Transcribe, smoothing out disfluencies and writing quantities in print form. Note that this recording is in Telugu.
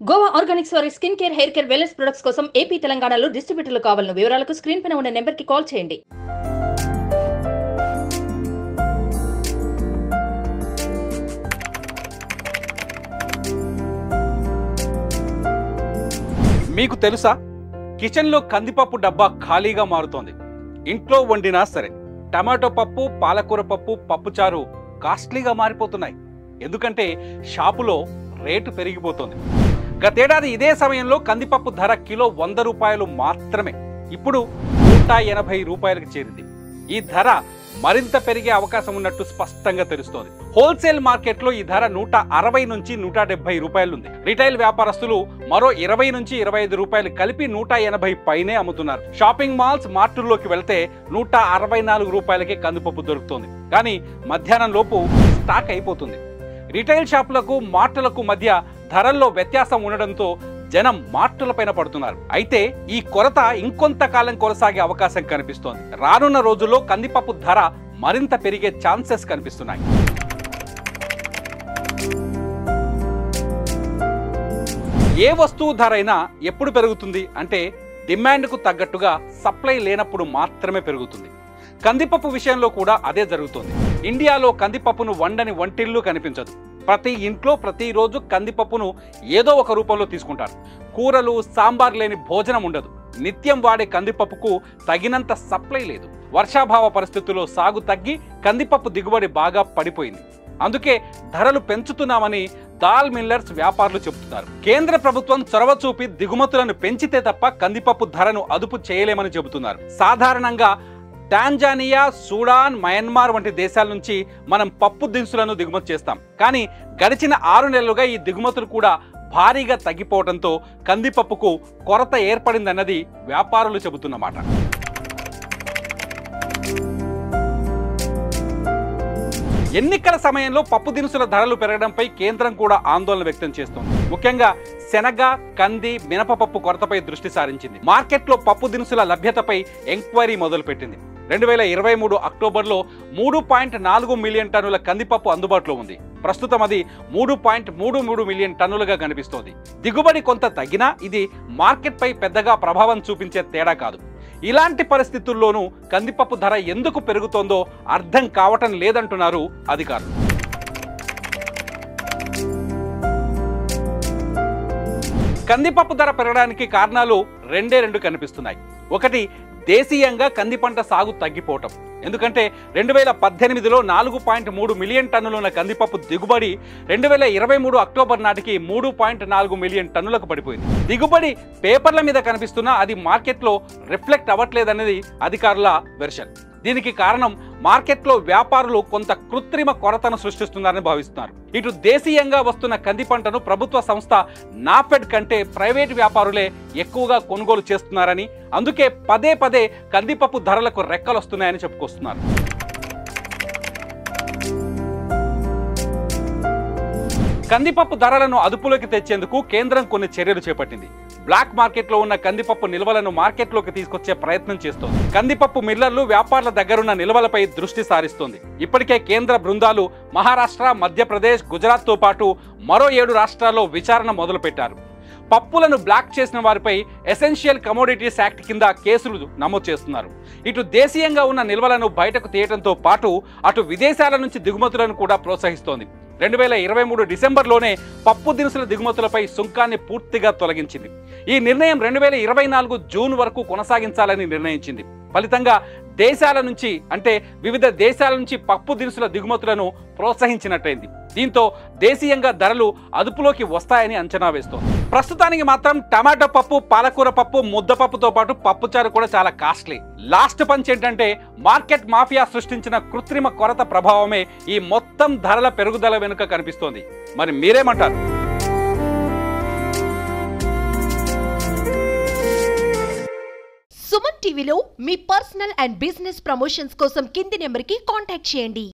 గోవా ఆర్గానిక్స్ వారి skin care, hair care, wellness products కోసం ఏపీ, తెలంగాణలో డిస్ట్రిబ్యూటర్లు కావాలను వివరాలకు స్క్రీన్ పైన ఉన్న నెంబర్కి కాల్ చేయండి. మీకు తెలుసా, కిచెన్లో కందిపప్పు డబ్బా ఖాళీగా మారుతోంది. ఇంట్లో వండినా సరే టమాటో పప్పు, పాలకూర పప్పు, పప్పుచారు కాస్ట్లీగా మారిపోతున్నాయి. ఎందుకంటే షాపులో రేటు పెరిగిపోతుంది. గతేడాది ఇదే సమయంలో కందిపప్పు ధర కిలో 100 రూపాయలు మాత్రమే. ఇప్పుడు 180 రూపాయలకు చేరింది. ఈ ధర మరింత పెరిగే అవకాశం ఉన్నట్టు స్పష్టంగా తెలుస్తోంది. హోల్సేల్ మార్కెట్లో ఈ ధర 160 నుంచి 170 రూపాయలుంది. రిటైల్ వ్యాపారస్తులు మరో 20 నుంచి 25 రూపాయలు కలిపి 180 పైనే అమ్ముతున్నారు. షాపింగ్ మాల్స్, మార్టుల్లోకి వెళ్తే 164 రూపాయలకే కందిపప్పు దొరుకుతోంది. కానీ మధ్యాహ్నం లోపు స్టాక్ అయిపోతుంది. రిటైల్ షాపులకు, మార్టులకు మధ్య ధరల్లో వ్యత్యాసం ఉండడంతో జనం మార్టులపైన పడుతున్నారు. అయితే ఈ కొరత ఇంకొంతకాలం కొనసాగే అవకాశం కనిపిస్తోంది. రానున్న రోజుల్లో కందిపప్పు ధర మరింత పెరిగే ఛాన్సెస్ కనిపిస్తున్నాయి. ఏ వస్తువు ధర అయినా ఎప్పుడు పెరుగుతుంది అంటే డిమాండ్కు తగ్గట్టుగా సప్లై లేనప్పుడు మాత్రమే పెరుగుతుంది. కందిపప్పు విషయంలో కూడా అదే జరుగుతుంది. ఇండియాలో కందిపప్పును వండని వంటిల్లు కనిపించదు. ప్రతి ఇంట్లో ప్రతిరోజు కందిపప్పును ఏదో ఒక రూపంలో తీసుకుంటారు. కూరలు, సాంబార్ లేని భోజనం ఉండదు. నిత్యం వాడే కందిపప్పుకు తగినంత సప్లై లేదు. వర్షాభావ పరిస్థితుల్లో సాగు తగ్గి కందిపప్పు దిగుబడి బాగా పడిపోయింది. అందుకే ధరలు పెంచుతున్నామని దాల్ మిల్లర్స్ వ్యాపారులు చెబుతున్నారు. కేంద్ర ప్రభుత్వం చొరవ చూపి దిగుమతులను పెంచితే తప్ప కందిపప్పు ధరను అదుపు చేయలేమని చెబుతున్నారు. సాధారణంగా టాంజానియా, సూడాన్, మయన్మార్ వంటి దేశాల నుంచి మనం పప్పు దినుసులను దిగుమతి చేస్తాం. కానీ గడిచిన 6 నెలలుగా ఈ దిగుమతులు కూడా భారీగా తగ్గిపోవడంతో కందిపప్పుకు కొరత ఏర్పడిందన్నది వ్యాపారులు చెబుతున్నమాట. ఎన్నికల సమయంలో పప్పు దినుసుల ధరలు పెరగడంపై కేంద్రం కూడా ఆందోళన వ్యక్తం చేస్తోంది. ముఖ్యంగా శనగ, కంది, మినపపప్పు కొరతపై దృష్టి సారించింది. మార్కెట్లో పప్పు దినుసుల లభ్యతపై ఎంక్వైరీ మొదలుపెట్టింది. 2023 అక్టోబర్లో 3.4 మిలియన్ టన్నుల కందిపప్పు అందుబాటులో ఉంది. ప్రస్తుతం అది 3.33 మిలియన్ టన్నులుగా కనిపిస్తోంది. దిగుబడి కొంత తగ్గినా ఇది మార్కెట్పై పెద్దగా ప్రభావం చూపించే తేడా కాదు. ఇలాంటి పరిస్థితుల్లోనూ కందిపప్పు ధర ఎందుకు పెరుగుతోందో అర్థం కావటం లేదంటున్నారు అధికారులు. కందిపప్పు ధర పెరగడానికి కారణాలు రెండు కనిపిస్తున్నాయి. ఒకటి, దేశీయంగా కంది పంట సాగు తగ్గిపోవటం. ఎందుకంటే 2018లో 4.3 మిలియన్ టన్నులున్న కందిపప్పు దిగుబడి 2023 అక్టోబర్ నాటికి 3.4 మిలియన్ టన్నులకు పడిపోయింది. దిగుబడి పేపర్ల మీద కనిపిస్తున్నా అది మార్కెట్లో రిఫ్లెక్ట్ అవ్వట్లేదనేది అధికారుల వెర్షన్. దీనికి కారణం మార్కెట్లో వ్యాపారులు కొంత కృత్రిమ కొరతను సృష్టిస్తున్నారని భావిస్తున్నారు. ఇటు దేశీయంగా వస్తున్న కంది పంటను ప్రభుత్వ సంస్థ నాఫెడ్ కంటే ప్రైవేటు వ్యాపారులే ఎక్కువగా కొనుగోలు చేస్తున్నారని, అందుకే పదే పదే కందిపప్పు ధరలకు రెక్కలొస్తున్నాయని చెప్పుకొస్తున్నారు. కందిపప్పు ధరలను అదుపులోకి తెచ్చేందుకు కేంద్రం కొన్ని చర్యలు చేపట్టింది. బ్లాక్ మార్కెట్లో ఉన్న కందిపప్పు నిల్వలను మార్కెట్లోకి తీసుకొచ్చే ప్రయత్నం చేస్తోంది. కందిపప్పు మిల్లర్లు, వ్యాపారుల దగ్గరున్న నిల్వలపై దృష్టి సారిస్తోంది. ఇప్పటికే కేంద్ర బృందాలు మహారాష్ట్ర, మధ్యప్రదేశ్, గుజరాత్తో పాటు మరో 7 రాష్ట్రాల్లో విచారణ మొదలుపెట్టారు. పప్పులను బ్లాక్ చేసిన వారిపై ఎసెన్షియల్ కమోడిటీస్ యాక్ట్ కింద కేసులు నమోదు చేస్తున్నారు. ఇటు దేశీయంగా ఉన్న నిల్వలను బయటకు తీయడంతో పాటు అటు విదేశాల నుంచి దిగుమతులను కూడా ప్రోత్సహిస్తోంది. 2023 డిసెంబర్లోనే పప్పు దినుసుల దిగుమతులపై సుంకాన్ని పూర్తిగా తొలగించింది. ఈ నిర్ణయం 2024 జూన్ వరకు కొనసాగించాలని నిర్ణయించింది. ఫలితంగా దేశాల నుంచి అంటే వివిధ దేశాల నుంచి పప్పు దినుసుల దిగుమతులను ప్రోత్సహించినట్టయింది. దీంతో దేశీయంగా ధరలు అదుపులోకి వస్తాయని అంచనా వేస్తోంది. ప్రస్తుతానికి మాత్రం టమాటో పప్పు, పాలకూర పప్పు, ముద్దపప్పుతో పాటు పప్పుచారు కూడా చాలా కాస్ట్లీ. లాస్ట్ పంచ్ ఏంటంటే మార్కెట్ మాఫియా సృష్టించిన కృత్రిమ కొరత ప్రభావమే ఈ మొత్తం ధరల పెరుగుదల వెనుక కనిపిస్తోంది. మరి మీరేమంటారు? సుమన్ టీవీలో మీ పర్సనల్ అండ్ బిజినెస్ ప్రమోషన్స్ కోసం కింది నెంబర్కి కాంటాక్ట్ చేయండి.